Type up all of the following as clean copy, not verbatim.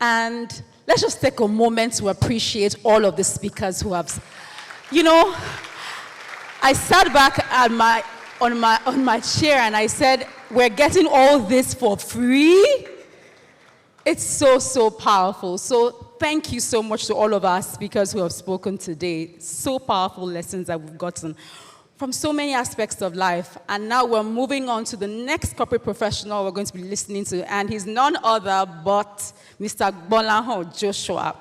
And let's just take a moment to appreciate all of the speakers who have, I sat back at on my chair and I said, we're getting all this for free? It's so powerful. So thank you so much to all of our speakers who have spoken today. So powerful lessons that we've gotten from so many aspects of life. And now we're moving on to the next corporate professional we're going to be listening to, and he's none other but Mr. Gbolahan Joshua.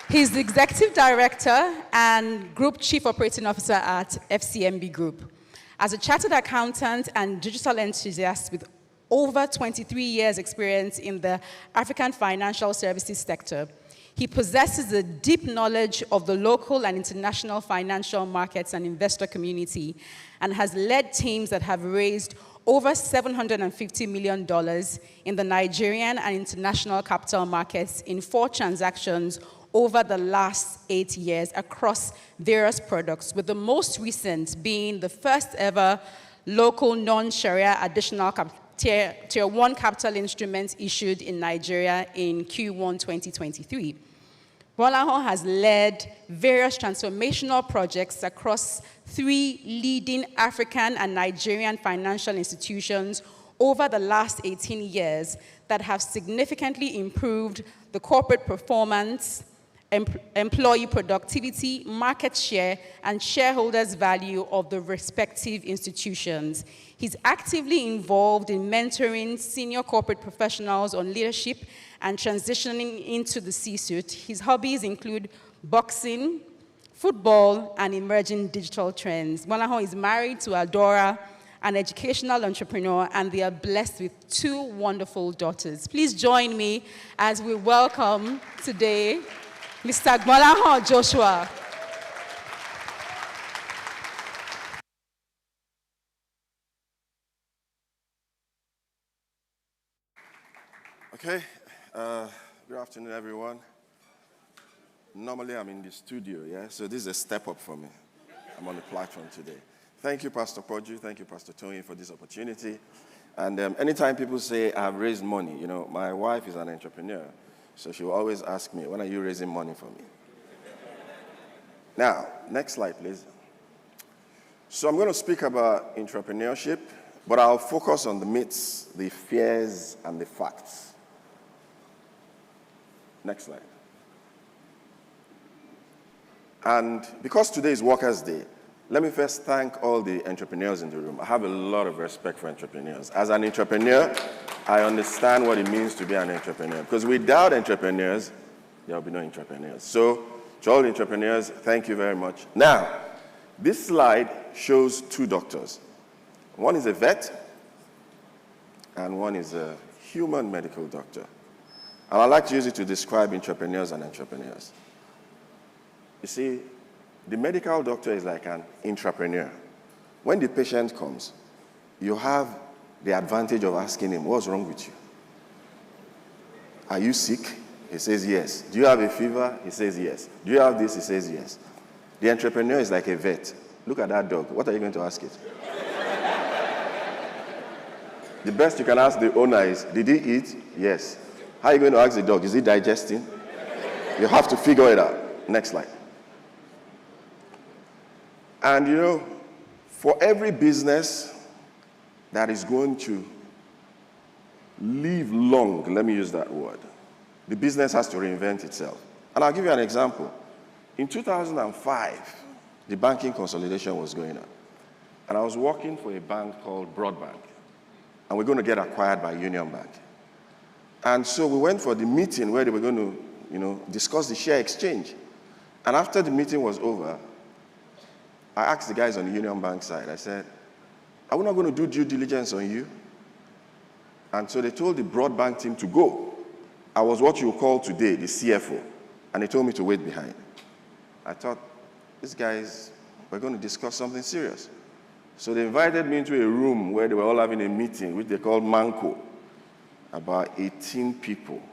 He's the Executive Director and Group Chief Operating Officer at FCMB Group. As a chartered accountant and digital enthusiast with over 23 years experience in the African financial services sector, he possesses a deep knowledge of the local and international financial markets and investor community and has led teams that have raised over $750 million in the Nigerian and international capital markets in 4 transactions over the last 8 years across various products, with the most recent being the first ever local non-Sharia additional tier 1 capital instruments issued in Nigeria in Q1 2023. Gbolahan has led various transformational projects across 3 leading African and Nigerian financial institutions over the last 18 years that have significantly improved the corporate performance, employee productivity, market share, and shareholders' value of the respective institutions. He's actively involved in mentoring senior corporate professionals on leadership and transitioning into the C-suite. His hobbies include boxing, football, and emerging digital trends. Gbolahan is married to Adora, an educational entrepreneur, and they are blessed with 2 wonderful daughters. Please join me as we welcome today Mr. Gbolahan Joshua. Okay, good afternoon, everyone. Normally, I'm in the studio, yeah? So this is a step up for me. I'm on the platform today. Thank you, Pastor Poju. Thank you, Pastor Tony, for this opportunity. And anytime people say I've raised money, my wife is an entrepreneur, so she will always ask me, when are you raising money for me? Now, next slide, please. So I'm going to speak about entrepreneurship, but I'll focus on the myths, the fears, and the facts. Next slide. And because today is Workers' Day, let me first thank all the entrepreneurs in the room. I have a lot of respect for entrepreneurs. As an entrepreneur, I understand what it means to be an entrepreneur. Because without entrepreneurs, there will be no entrepreneurs. So, to all entrepreneurs, thank you very much. Now, this slide shows 2 doctors. One is a vet, and one is a human medical doctor. And I'd like to use it to describe entrepreneurs and entrepreneurs. You see, the medical doctor is like an intrapreneur. When the patient comes, you have the advantage of asking him, what's wrong with you? Are you sick? He says yes. Do you have a fever? He says yes. Do you have this? He says yes. The entrepreneur is like a vet. Look at that dog. What are you going to ask it? The best you can ask the owner is, did he eat? Yes. How are you going to ask the dog? Is he digesting? You have to figure it out. Next slide. And for every business that is going to live long, let me use that word, the business has to reinvent itself. And I'll give you an example. In 2005, the banking consolidation was going on. And I was working for a bank called Broadbank. And we're going to get acquired by Union Bank. And so we went for the meeting where they were going to, discuss the share exchange. And after the meeting was over, I asked the guys on the Union Bank side, I said, are we not going to do due diligence on you? And so they told the Broadbank team to go. I was what you call today the CFO, and they told me to wait behind. I thought, these guys were going to discuss something serious. So they invited me into a room where they were all having a meeting, which they called Manco, about 18 people.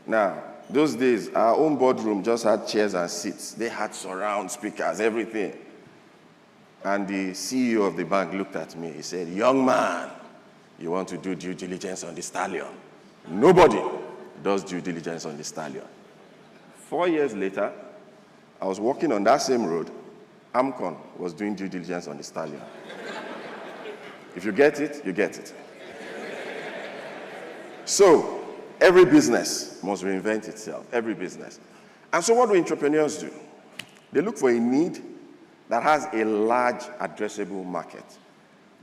Now, those days, our own boardroom just had chairs and seats. They had surround speakers, everything. And the CEO of the bank looked at me. He said, young man, You want to do due diligence on the stallion. Nobody does due diligence on the stallion. 4 years later, I was walking on that same road. Amcon was doing due diligence on the stallion. If you get it, you get it. So, every business must reinvent itself, every business. And so what do entrepreneurs do? They look for a need that has a large addressable market.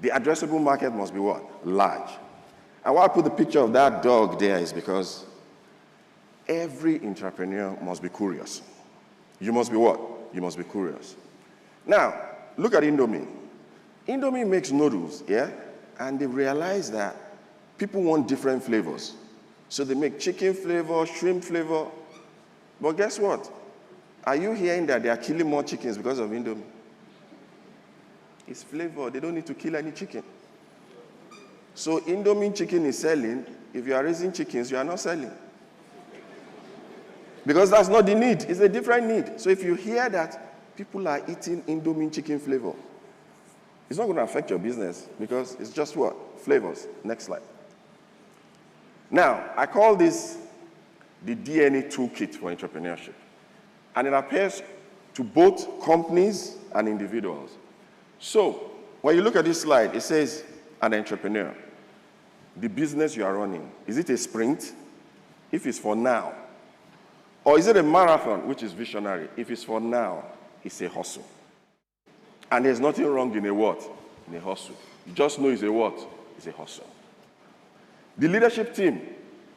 The addressable market must be what? Large. And why I put the picture of that dog there is because every entrepreneur must be curious. You must be what? You must be curious. Now, look at Indomie. Indomie makes noodles, yeah? And they realize that people want different flavors. So they make chicken flavor, shrimp flavor. But guess what? Are you hearing that they are killing more chickens because of Indomie? It's flavor. They don't need to kill any chicken. So Indomie chicken is selling. If you are raising chickens, you are not selling. Because that's not the need. It's a different need. So if you hear that people are eating Indomie chicken flavor, it's not going to affect your business because it's just what? Flavors. Next slide. Now, I call this the DNA Toolkit for entrepreneurship. And it applies to both companies and individuals. So, when you look at this slide, it says an entrepreneur. The business you are running, is it a sprint? If it's for now. Or is it a marathon, which is visionary? If it's for now, it's a hustle. And there's nothing wrong in a what? In a hustle. You just know it's a what? It's a hustle. The leadership team,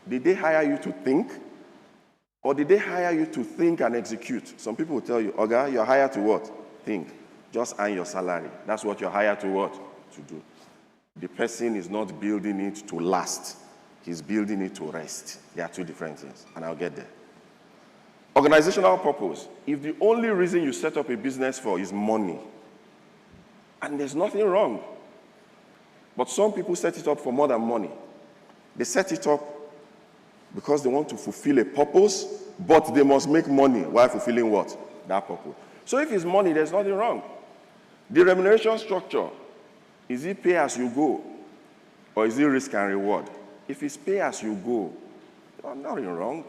did they hire you to think? Or did they hire you to think and execute? Some people will tell you, Oga, you're hired to what? Think. Just earn your salary. That's what you're hired to what? To do. The person is not building it to last. He's building it to rest. They are two different things, and I'll get there. Organizational purpose. If the only reason you set up a business for is money, and there's nothing wrong, but some people set it up for more than money. They set it up because they want to fulfill a purpose, but they must make money while fulfilling what? That purpose. So if it's money, there's nothing wrong. The remuneration structure, is it pay as you go, or is it risk and reward? If it's pay as you go, there's nothing wrong.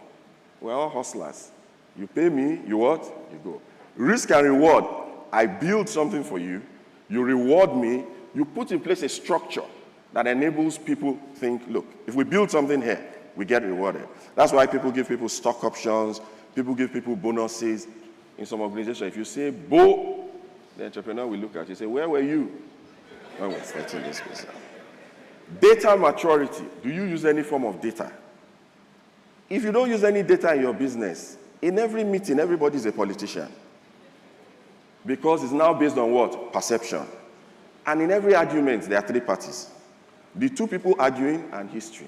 We're all hustlers. You pay me, you what? You go. Risk and reward, I build something for you, you reward me, you put in place a structure that enables people to think, look, if we build something here, we get rewarded. That's why people give people stock options, people give people bonuses. In some organizations, if you say, Bo, the entrepreneur will look at you and say, where were you when we're starting this business? Data maturity. Do you use any form of data? If you don't use any data in your business, in every meeting, everybody's a politician. Because it's now based on what? Perception. And in every argument, there are three parties. The two people arguing and history.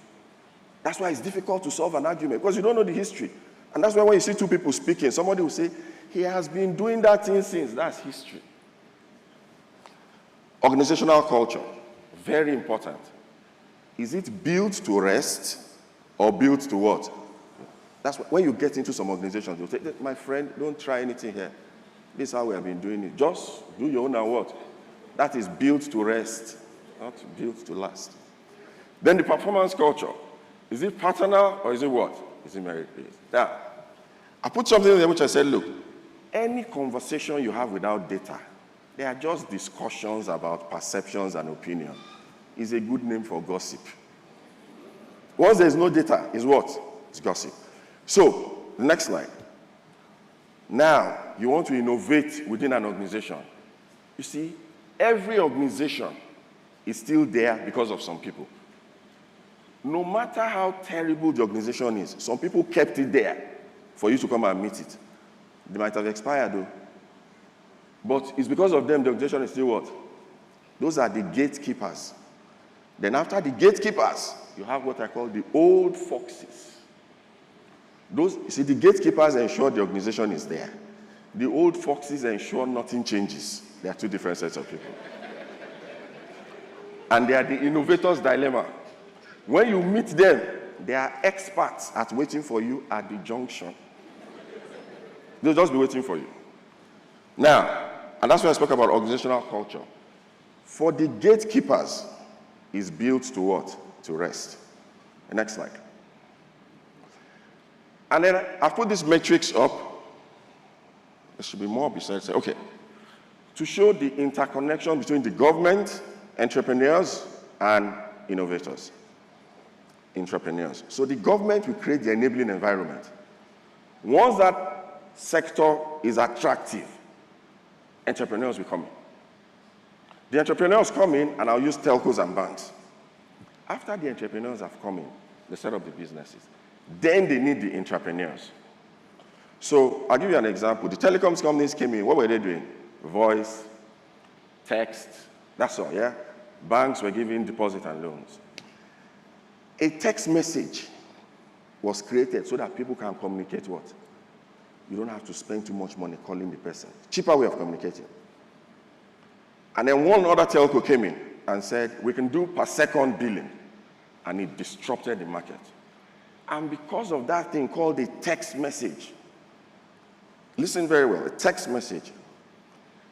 That's why it's difficult to solve an argument, because you don't know the history. And that's why when you see two people speaking, somebody will say, he has been doing that thing since. That's history. Organizational culture, very important. Is it built to rest or built to what? That's why when you get into some organizations, you'll say, my friend, don't try anything here. This is how we have been doing it. Just do your own and what? That is built to rest, not built to last. Then the performance culture. Is it paternal or is it what? Is it merit-based? Now, I put something in there which I said, look, any conversation you have without data, they are just discussions about perceptions and opinion. Is a good name for gossip. Once there's no data, is what? It's gossip. So, the next slide. Now, you want to innovate within an organization. You see, every organization is still there because of some people. No matter how terrible the organization is, some people kept it there for you to come and meet it. They might have expired though. But it's because of them the organization is still what? Those are the gatekeepers. Then after the gatekeepers, you have what I call the old foxes. Those, you see, the gatekeepers ensure the organization is there. The old foxes ensure nothing changes. They are two different sets of people. And they are the innovator's dilemma. When you meet them, they are experts at waiting for you at the junction. They'll just be waiting for you. Now, and that's why I spoke about organizational culture. For the gatekeepers, is built to what? To rest. The next slide. And then I've put this matrix up. There should be more besides. Okay. To show the interconnection between the government, entrepreneurs, and innovators. Intrapreneurs. So the government will create the enabling environment. Once that sector is attractive, entrepreneurs will come in. The entrepreneurs come in, and I'll use telcos and banks. After the entrepreneurs have come in, they set up the businesses. Then they need the intrapreneurs. So I'll give you an example. The telecoms companies came in. What were they doing? Voice, text, that's all, yeah? Banks were giving deposit and loans. A text message was created so that people can communicate what? You don't have to spend too much money calling the person. Cheaper way of communicating. And then one other telco came in and said, we can do per second billing. And it disrupted the market. And because of that thing called a text message, listen very well, a text message,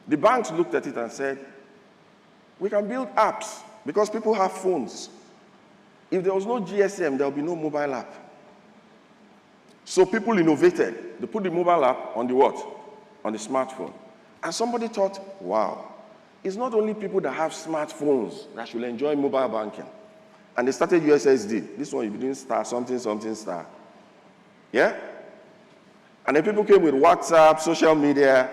the banks looked at it and said, we can build apps because people have phones. If there was no GSM, there would be no mobile app. So people innovated. They put the mobile app on the what? On the smartphone. And somebody thought, wow, it's not only people that have smartphones that should enjoy mobile banking. And they started USSD. This one, you didn't star, something, something, star. Yeah? And then people came with WhatsApp, social media,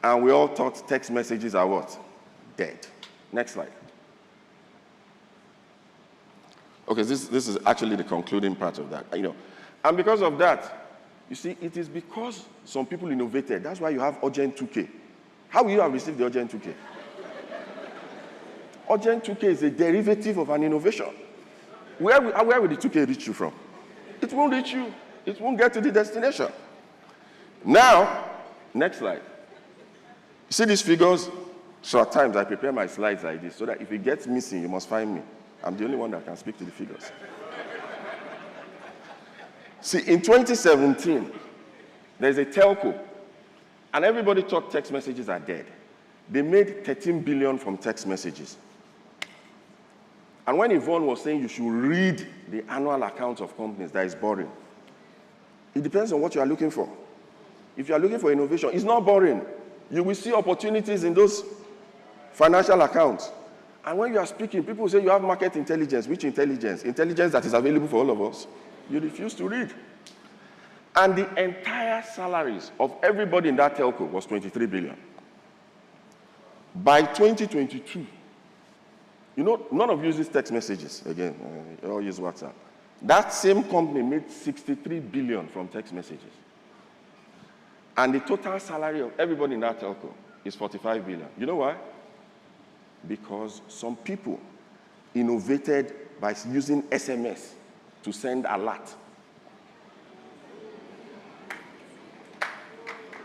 and we all thought text messages are what? Dead. Next slide. Okay, this is actually the concluding part of that. And because of that, you see, it is because some people innovated. That's why you have Urgent 2K. How will you have received the Urgent 2K? Urgent 2K is a derivative of an innovation. Where will the 2K reach you from? It won't reach you. It won't get to the destination. Now, next slide. You see these figures? So at times I prepare my slides like this so that if it gets missing, you must find me. I'm the only one that can speak to the figures. See, in 2017, there's a telco, and everybody thought text messages are dead. They made 13 billion from text messages. And when Yvonne was saying you should read the annual accounts of companies, that is boring. It depends on what you are looking for. If you are looking for innovation, it's not boring. You will see opportunities in those financial accounts. And when you are speaking, people say you have market intelligence. Which intelligence? Intelligence that is available for all of us. You refuse to read. And the entire salaries of everybody in that telco was 23 billion. By 2022, none of you uses text messages. Again, you all use WhatsApp. That same company made 63 billion from text messages. And the total salary of everybody in that telco is 45 billion. You know why? Because some people innovated by using SMS to send alert.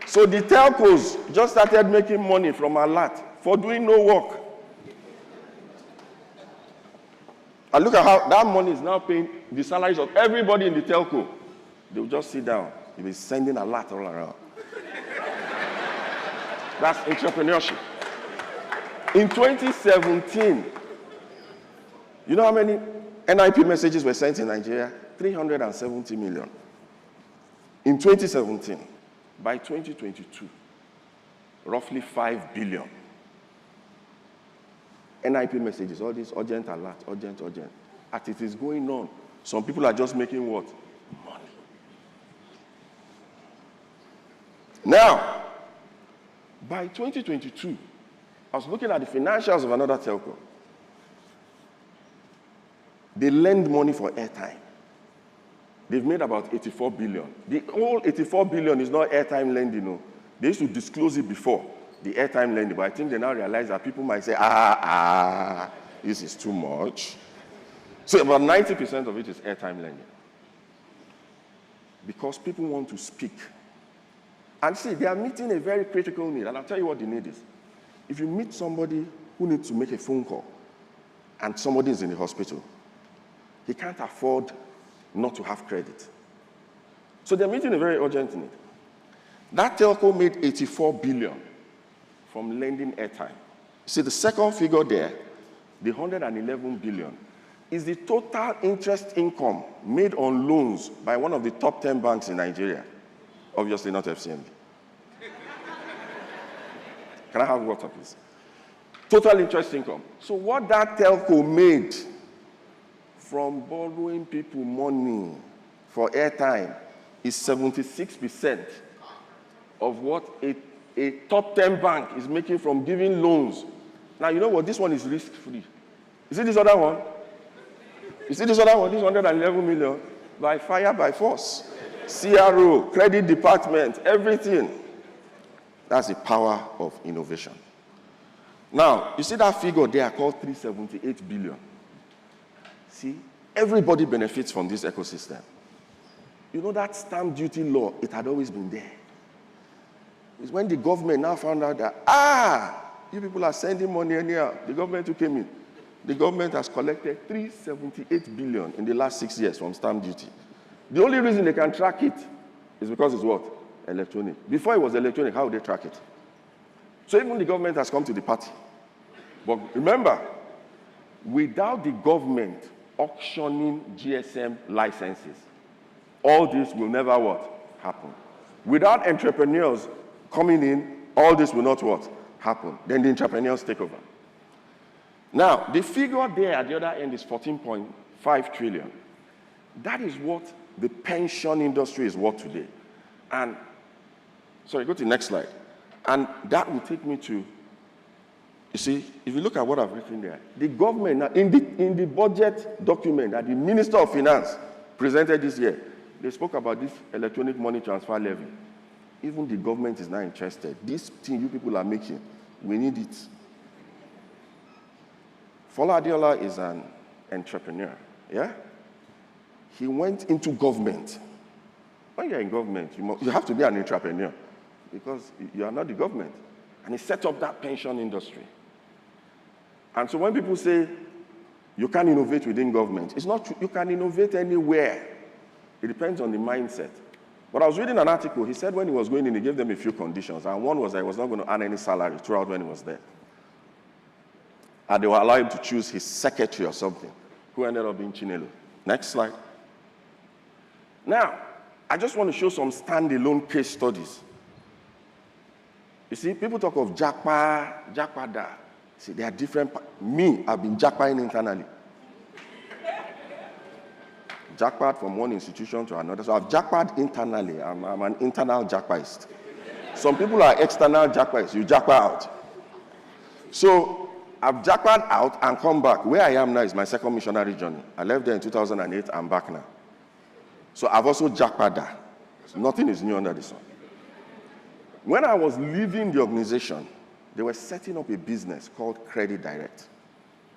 So the telcos just started making money from alert for doing no work. And look at how that money is now paying the salaries of everybody in the telco. They'll just sit down. They'll be sending alert all around. That's entrepreneurship. In 2017, you know how many NIP messages were sent in Nigeria? 370 million. In 2017, by 2022, roughly 5 billion. NIP messages, all these urgent alert, urgent. As it is going on, some people are just making what? Money. Now, by 2022, I was looking at the financials of another telco. They lend money for airtime. They've made about 84 billion. The whole 84 billion is not airtime lending. No. They used to disclose it before, the airtime lending, but I think they now realize that people might say, this is too much. So about 90% of it is airtime lending. Because people want to speak. And see, they are meeting a very critical need, and I'll tell you what the need is. If you meet somebody who needs to make a phone call, and somebody is in the hospital, he can't afford not to have credit. So they're meeting a very urgent need. That telco made 84 billion from lending airtime. See, the second figure there the 111 billion, is the total interest income made on loans by one of the top 10 banks in Nigeria. Obviously not FCMB. Can I have water, please? Total interest income. So what that telco made from borrowing people money for airtime is 76% of what a top 10 bank is making from giving loans. Now, you know what? This one is risk-free. You see this other one? You see this other one? This 111 million? By fire, by force. CRO, credit department, everything. That's the power of innovation. Now, you see that figure there called 378 billion. See, everybody benefits from this ecosystem. You know that stamp duty law, it had always been there. It's when the government now found out that, you people are sending money anyhow. The government who came in. The government has collected 378 billion in the last 6 years from stamp duty. The only reason they can track it is because it's what? Electronic. Before it was electronic, how would they track it? So even the government has come to the party. But remember, without the government auctioning GSM licenses, all this will never what? Happen. Without entrepreneurs coming in, all this will not what? Happen. Then the entrepreneurs take over. Now, the figure there at the other end is 14.5 trillion. That is what the pension industry is worth today. And, sorry, go to the next slide. And that will take me to, you see, if you look at what I've written there, the government, now in the budget document that the Minister of Finance presented this year, they spoke about this electronic money transfer levy. Even the government is not interested. This thing you people are making, we need it. Fola Adiola is an entrepreneur, yeah? He went into government. When you're in government, you have to be an entrepreneur because you are not the government. And he set up that pension industry. And so when people say you can't innovate within government, it's not true. You can innovate anywhere. It depends on the mindset. But I was reading an article. He said when he was going in, he gave them a few conditions. And one was that he was not going to earn any salary throughout when he was there. And they were allowing him to choose his secretary or something, who ended up being Chinelo. Next slide. Now, I just want to show some standalone case studies. You see, people talk of Jakpada. See, they are different. Me, I've been Jakpaing internally. Jackpad from one institution to another. So I've jackpad internally. I'm an internal jackpist. Some people are external jackpists. You jackpad out. So I've jackpad out and come back. Where I am now is my second missionary journey. I left there in 2008. I'm back now. So I've also jackpaded. So nothing is new under the sun. When I was leaving the organization, they were setting up a business called Credit Direct.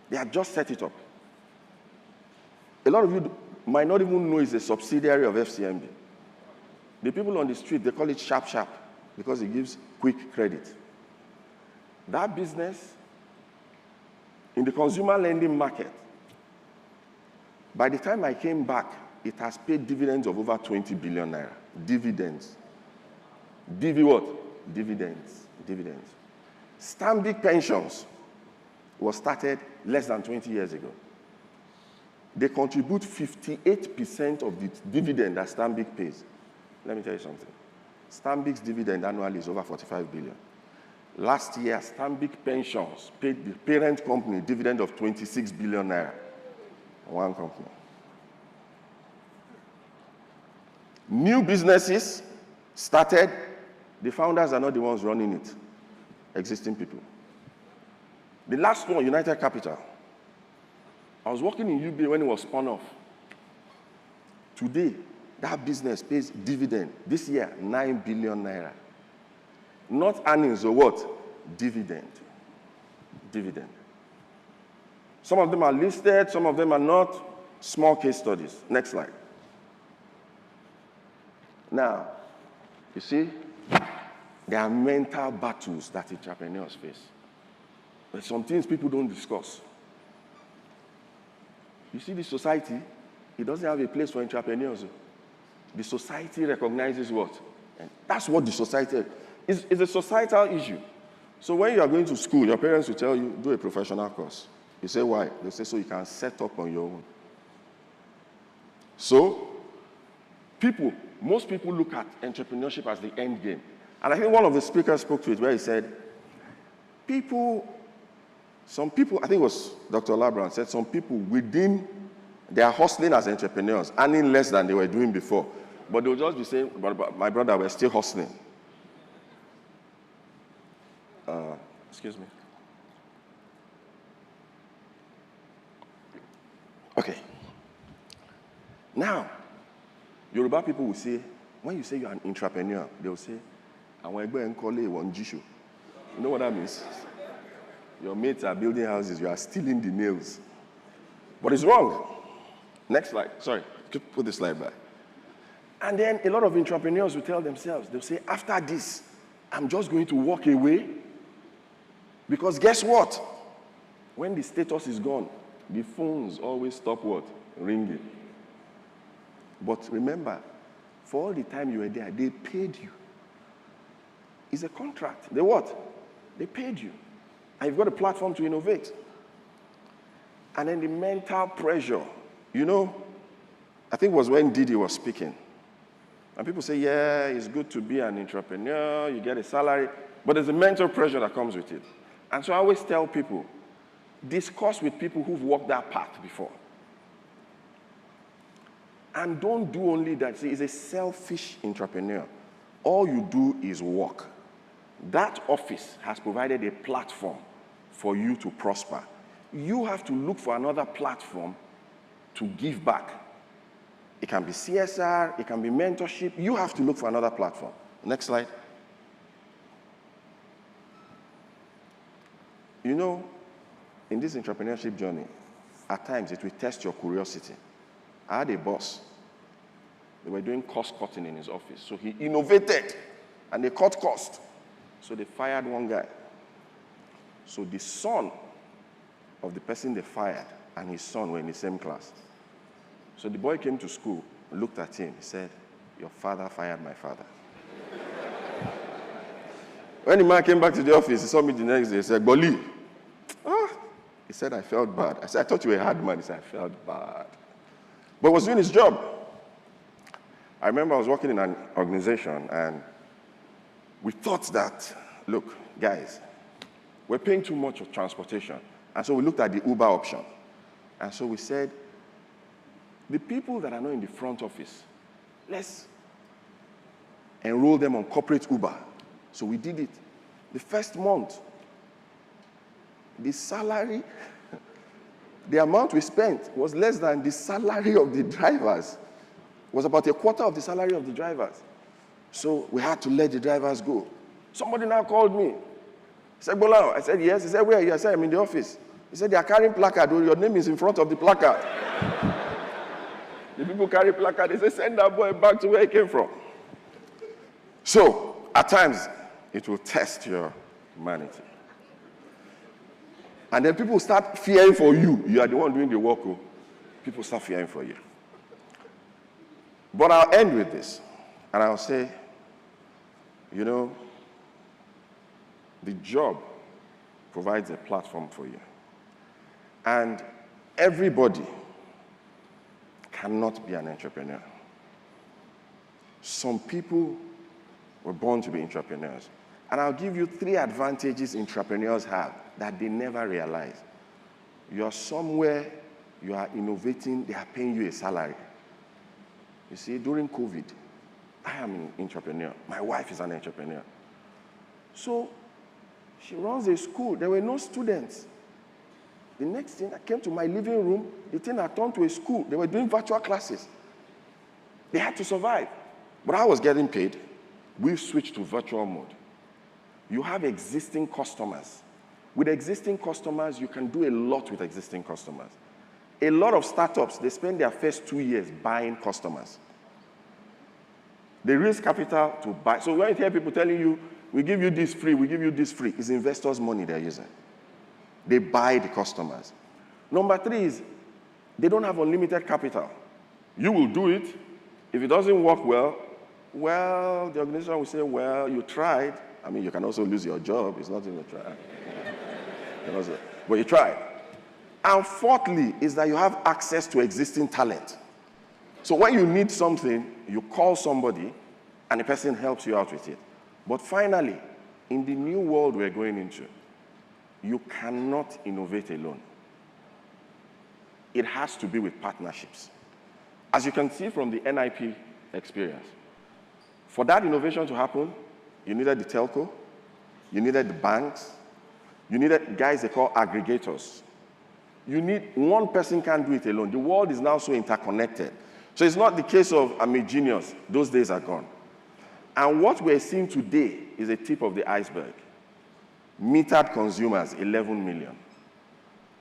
They had just set it up. A lot of you might not even know it's a subsidiary of FCMB. The people on the street, they call it Sharp Sharp because it gives quick credit. That business, in the consumer lending market, by the time I came back, it has paid dividends of over 20 billion naira. Dividends. What? Dividends. Stanbic Pensions was started less than 20 years ago. They contribute 58% of the dividend that Stanbic pays. Let me tell you something. Stanbic's dividend annually is over 45 billion. Last year, Stanbic Pensions paid the parent company a dividend of 26 billion naira. One company. New businesses started. The founders are not the ones running it. Existing people. The last one, United Capital. I was working in UBA when it was spun off. Today, that business pays dividend. This year, 9 billion naira. Not earnings or what? Dividend. Some of them are listed, some of them are not. Small case studies. Next slide. Now, you see, there are mental battles that entrepreneurs face. There's some things people don't discuss. You see, the society, it doesn't have a place for entrepreneurs. The society recognizes what? And that's what the society is. It's a societal issue. So when you are going to school, your parents will tell you, do a professional course. You say, why? They say, so you can set up on your own. So, most people look at entrepreneurship as the end game. And I think one of the speakers spoke to it where he said, some people, I think it was Dr. Labran, said some people they are hustling as entrepreneurs, earning less than they were doing before. But they'll just be saying, but my brother, we're still hustling. Excuse me. Okay. Now, Yoruba people will say, when you say you're an entrepreneur, they'll say, you know what that means? Your mates are building houses, you are stealing the nails. But it's wrong. Next slide. Sorry, put the slide back. And then a lot of entrepreneurs will tell themselves, they'll say, after this, I'm just going to walk away. Because guess what? When the status is gone, the phones always stop what? Ringing. But remember, for all the time you were there, they paid you. It's a contract. They what? They paid you. And you've got a platform to innovate. And then the mental pressure. You know, I think it was when Didi was speaking. And people say, yeah, it's good to be an entrepreneur, you get a salary. But there's a mental pressure that comes with it. And so I always tell people, discuss with people who've walked that path before. And don't do only that. See, it's a selfish entrepreneur. All you do is work. That office has provided a platform for you to prosper. You have to look for another platform to give back. It can be CSR, it can be mentorship. You have to look for another platform. Next slide. You know, in this entrepreneurship journey, at times it will test your curiosity. I had a boss. They were doing cost cutting in his office. So he innovated, and they cut cost. So they fired one guy. So the son of the person they fired and his son were in the same class. So the boy came to school, looked at him, he said, your father fired my father. When the man came back to the office, he saw me the next day, he said, Gboli. He said, I felt bad. I said, I thought you were a hard man. He said, I felt bad. But he was doing his job. I remember I was working in an organization, and we thought that, look, guys, we're paying too much for transportation. And so we looked at the Uber option. And so we said, the people that are not in the front office, let's enroll them on corporate Uber. So we did it. The first month, the salary, the amount we spent was less than the salary of the drivers. It was about a quarter of the salary of the drivers. So we had to let the drivers go. Somebody now called me. He said, Gbolahan. I said, yes. He said, where are you? I said, I'm in the office. He said, they are carrying placard. Oh, your name is in front of the placard. The people carry placard. They say, send that boy back to where he came from. So, at times, it will test your humanity. And then people start fearing for you. You are the one doing the work. Oh. People start fearing for you. But I'll end with this. And I'll say, you know, the job provides a platform for you. And everybody cannot be an entrepreneur. Some people were born to be entrepreneurs. And I'll give you 3 advantages entrepreneurs have that they never realize. You are somewhere, you are innovating, they are paying you a salary. You see, during COVID, I am an entrepreneur. My wife is an entrepreneur. So she runs a school. There were no students. The next thing, I came to my living room, the thing I turned to a school. They were doing virtual classes. They had to survive. But I was getting paid. We switched to virtual mode. You have existing customers. With existing customers, you can do a lot with existing customers. A lot of startups, they spend their first 2 years buying customers. They raise capital to buy. So when you hear people telling you, we give you this free, we give you this free, it's investors' money they're using. They buy the customers. Number 3 is, they don't have unlimited capital. You will do it. If it doesn't work well, the organization will say, well, you tried. I mean, you can also lose your job. It's not in the try. But you tried. And fourthly is that you have access to existing talent. So when you need something, you call somebody and the person helps you out with it. But finally, in the new world we're going into, you cannot innovate alone. It has to be with partnerships. As you can see from the NIP experience, for that innovation to happen, you needed the telco, you needed the banks, you needed guys they call aggregators. One person can't do it alone. The world is now so interconnected. So it's not the case of I'm a genius. Those days are gone. And what we're seeing today is a tip of the iceberg. Metered consumers, 11 million.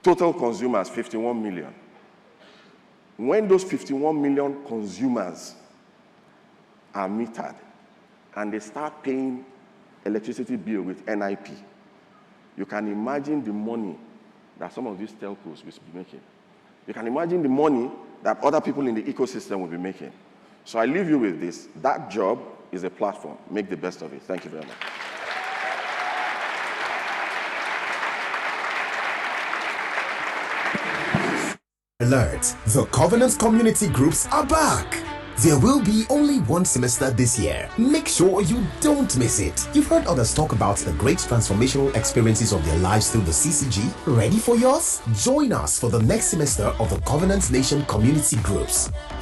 Total consumers, 51 million. When those 51 million consumers are metered and they start paying electricity bill with NIP, you can imagine the money that some of these telcos will be making. You can imagine the money that other people in the ecosystem will be making. So I leave you with this. That job is a platform. Make the best of it. Thank you very much. Alert! The Covenant Community Groups are back! There will be only one semester this year. Make sure you don't miss it. You've heard others talk about the great transformational experiences of their lives through the CCG. Ready for yours? Join us for the next semester of the Covenant Nation Community Groups.